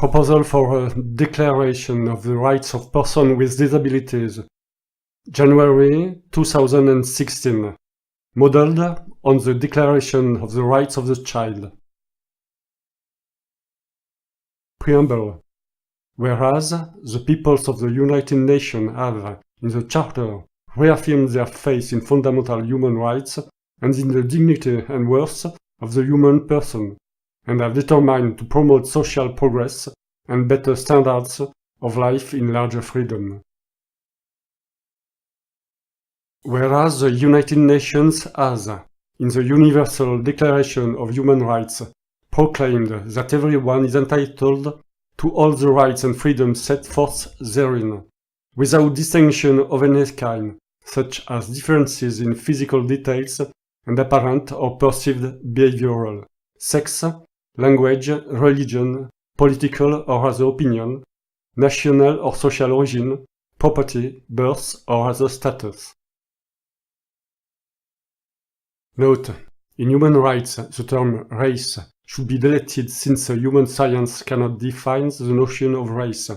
Proposal for a Declaration of the Rights of Persons with Disabilities, January 2016, modeled on the Declaration of the Rights of the Child. Preamble. Whereas the peoples of the United Nations have, in the Charter, reaffirmed their faith in fundamental human rights and in the dignity and worth of the human person, and have determined to promote social progress and better standards of life in larger freedom. Whereas the United Nations has, in the Universal Declaration of Human Rights, proclaimed that everyone is entitled to all the rights and freedoms set forth therein, without distinction of any kind, such as differences in physical details and apparent or perceived behavioral, sex, language, religion, political or other opinion, national or social origin, property, birth or other status. Note: in human rights, the term race should be deleted since human science cannot define the notion of race,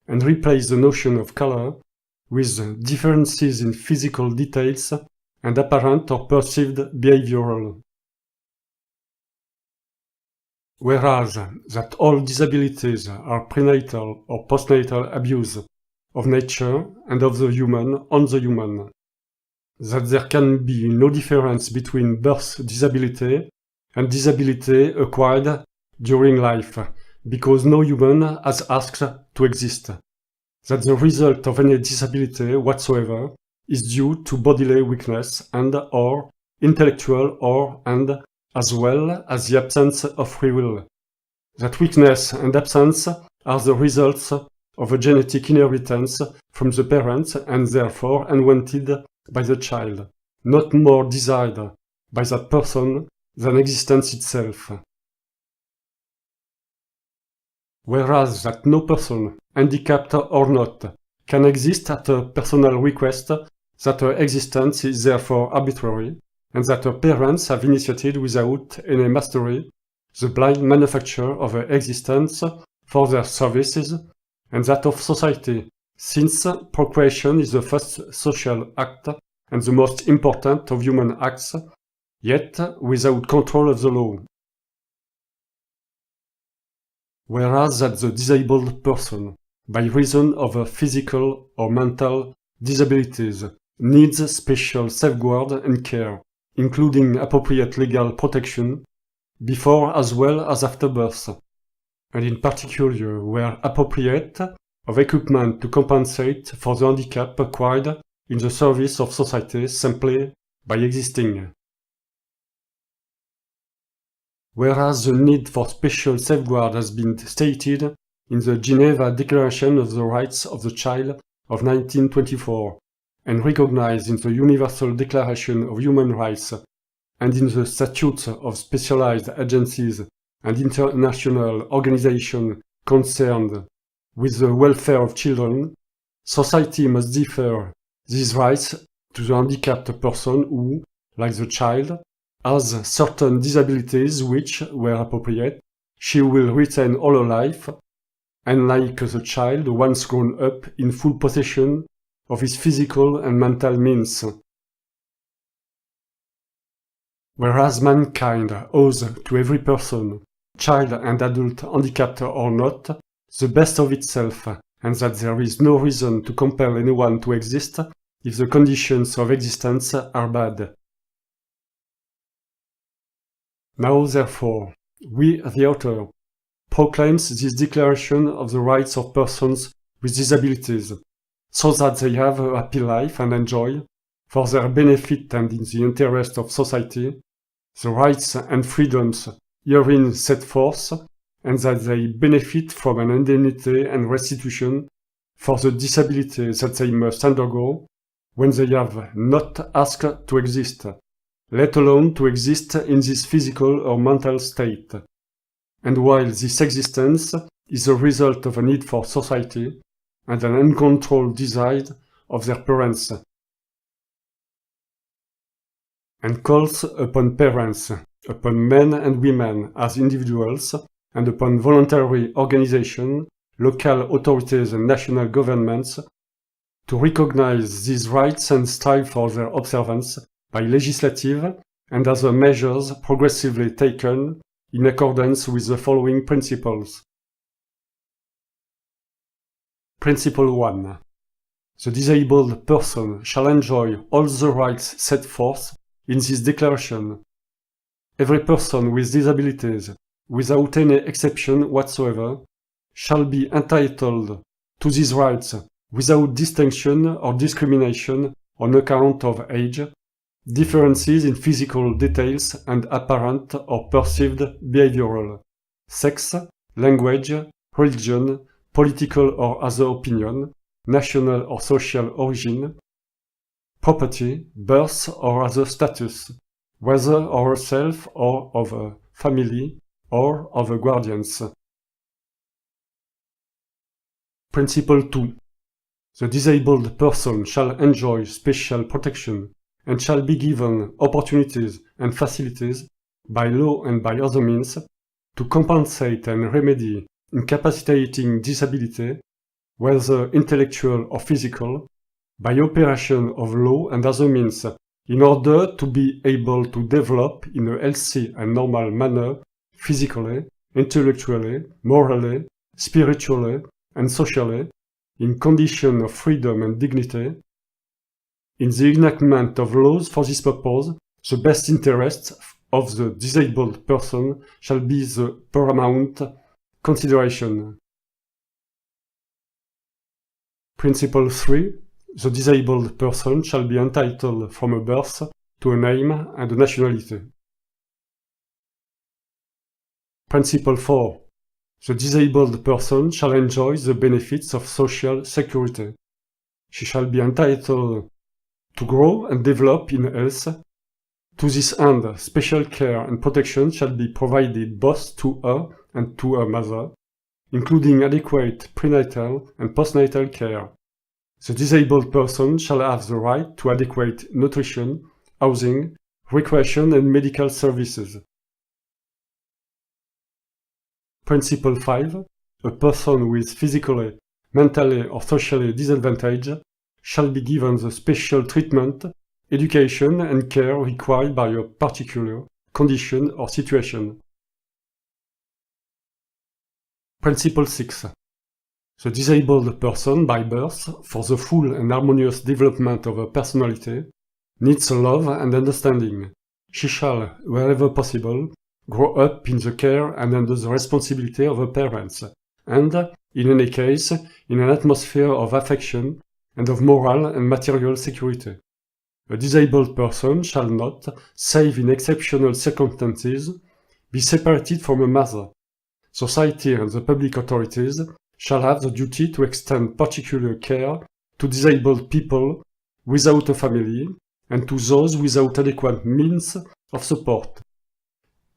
and replace the notion of color with differences in physical details and apparent or perceived behavioral. Whereas that all disabilities are prenatal or postnatal abuse of nature and of the human on the human. That there can be no difference between birth disability and disability acquired during life, because no human has asked to exist. That the result of any disability whatsoever is due to bodily weakness and or intellectual or and as well as the absence of free will. That weakness and absence are the results of a genetic inheritance from the parents and therefore unwanted by the child, not more desired by that person than existence itself. Whereas that no person, handicapped or not, can exist at a personal request, that her existence is therefore arbitrary, and that her parents have initiated without any mastery the blind manufacture of her existence for their services, and that of society, since procreation is the first social act and the most important of human acts, yet without control of the law. Whereas that the disabled person, by reason of her physical or mental disabilities, needs special safeguard and care, including appropriate legal protection, before as well as after birth, and in particular, where appropriate, of equipment to compensate for the handicap acquired in the service of society simply by existing. Whereas the need for special safeguard has been stated in the Geneva Declaration of the Rights of the Child of 1924, and recognized in the Universal Declaration of Human Rights and in the statutes of specialized agencies and international organizations concerned with the welfare of children, society must defer these rights to the handicapped person who, like the child, has certain disabilities which, where appropriate, she will retain all her life, and like the child once grown up in full possession of his physical and mental means. Whereas mankind owes to every person, child and adult, handicapped or not, the best of itself, and that there is no reason to compel anyone to exist if the conditions of existence are bad. Now, therefore, we, the author, proclaims this declaration of the rights of persons with disabilities, so that they have a happy life and enjoy, for their benefit and in the interest of society, the rights and freedoms herein set forth, and that they benefit from an indemnity and restitution for the disability that they must undergo when they have not asked to exist, let alone to exist in this physical or mental state, and while this existence is a result of a need for society and an uncontrolled desire of their parents, and calls upon parents, upon men and women as individuals, and upon voluntary organization, local authorities and national governments to recognize these rights and strive for their observance by legislative and other measures progressively taken in accordance with the following principles. Principle 1. The disabled person shall enjoy all the rights set forth in this declaration. Every person with disabilities, without any exception whatsoever, shall be entitled to these rights without distinction or discrimination on account of age, differences in physical details and apparent or perceived behavioral, sex, language, religion, political or other opinion, national or social origin, property, birth or other status, whether of herself or of a family or of a guardians. Principle 2. The disabled person shall enjoy special protection and shall be given opportunities and facilities by law and by other means to compensate and remedy incapacitating disability, whether intellectual or physical, by operation of law and other means, in order to be able to develop in a healthy and normal manner, physically, intellectually, morally, spiritually, and socially, in condition of freedom and dignity. In the enactment of laws for this purpose, the best interests of the disabled person shall be the paramount consideration. Principle 3. The disabled person shall be entitled from a birth to a name and a nationality. Principle 4. The disabled person shall enjoy the benefits of social security. She shall be entitled to grow and develop in health. To this end, special care and protection shall be provided both to her and to her mother, including adequate prenatal and postnatal care. The disabled person shall have the right to adequate nutrition, housing, recreation and medical services. Principle 5. A person with physically, mentally or socially disadvantaged shall be given the special treatment, education and care required by a particular condition or situation. Principle 6. The disabled person by birth, for the full and harmonious development of her personality, needs love and understanding. She shall, wherever possible, grow up in the care and under the responsibility of her parents, and, in any case, in an atmosphere of affection and of moral and material security. A disabled person shall not, save in exceptional circumstances, be separated from a mother. Society and the public authorities shall have the duty to extend particular care to disabled people without a family and to those without adequate means of support.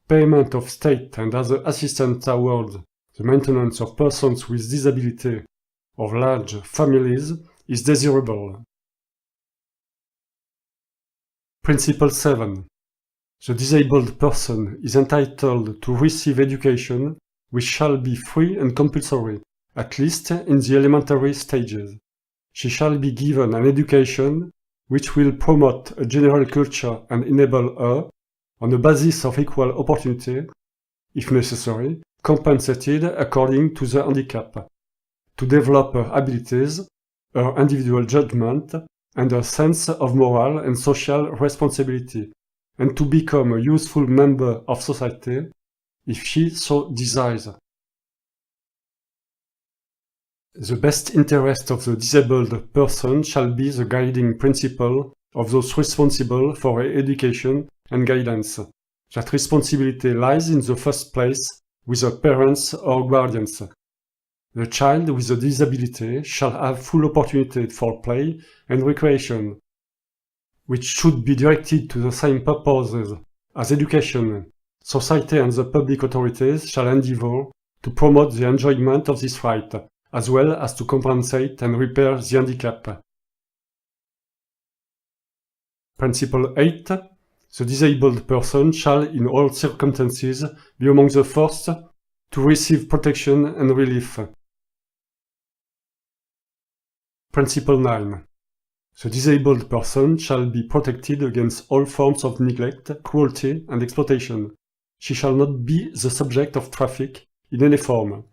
Payment of state and other assistance towards the maintenance of persons with disability of large families is desirable. Principle 7. The disabled person is entitled to receive education which shall be free and compulsory, at least in the elementary stages. She shall be given an education which will promote a general culture and enable her, on a basis of equal opportunity, if necessary, compensated according to the handicap, to develop her abilities, her individual judgment, and her sense of moral and social responsibility, and to become a useful member of society, if she so desires. The best interest of the disabled person shall be the guiding principle of those responsible for her education and guidance. That responsibility lies in the first place with her parents or guardians. The child with a disability shall have full opportunity for play and recreation, which should be directed to the same purposes as education. Society and the public authorities shall endeavor to promote the enjoyment of this right, as well as to compensate and repair the handicap. Principle 8. The disabled person shall in all circumstances be among the first to receive protection and relief. Principle 9. The disabled person shall be protected against all forms of neglect, cruelty, and exploitation. She shall not be the subject of traffic in any form.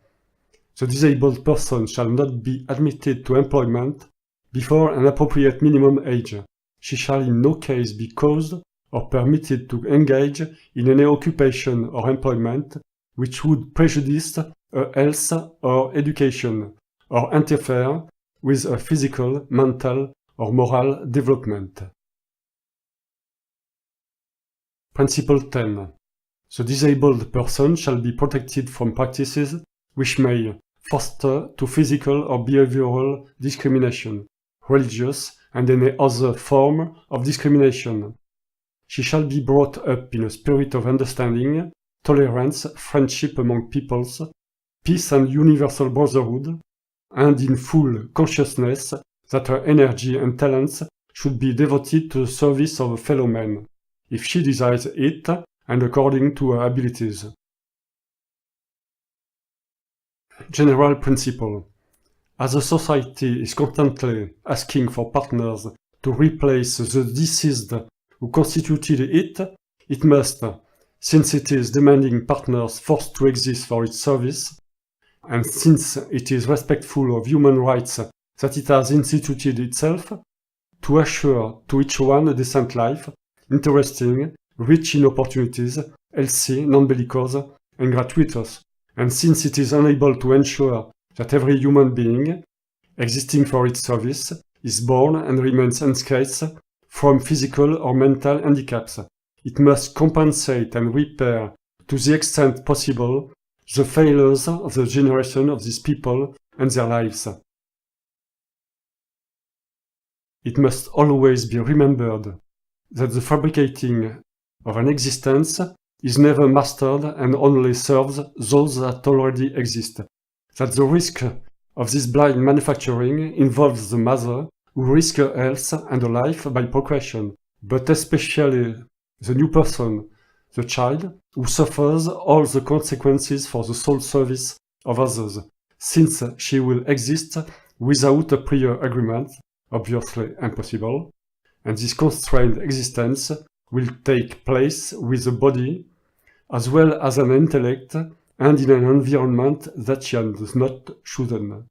The disabled person shall not be admitted to employment before an appropriate minimum age. She shall in no case be caused or permitted to engage in any occupation or employment which would prejudice her health or education, or interfere with her physical, mental, or moral development. Principle 10. The disabled person shall be protected from practices which may foster to physical or behavioral discrimination, religious, and any other form of discrimination. She shall be brought up in a spirit of understanding, tolerance, friendship among peoples, peace and universal brotherhood, and in full consciousness that her energy and talents should be devoted to the service of fellow men, if she desires it, and according to her abilities. General principle. As a society is constantly asking for partners to replace the deceased who constituted it, it must, since it is demanding partners forced to exist for its service, and since it is respectful of human rights that it has instituted itself, to assure to each one a decent life, interesting, rich in opportunities, healthy, non-bellicose, and gratuitous, and since it is unable to ensure that every human being, existing for its service, is born and remains unscathed from physical or mental handicaps, it must compensate and repair, to the extent possible, the failures of the generation of these people and their lives. It must always be remembered that the fabricating of an existence is never mastered and only serves those that already exist, that the risk of this blind manufacturing involves the mother who risks her health and her life by procreation, but especially the new person, the child, who suffers all the consequences for the sole service of others, since she will exist without a prior agreement, obviously impossible, and this constrained existence will take place with a body as well as an intellect and in an environment that she has not chosen.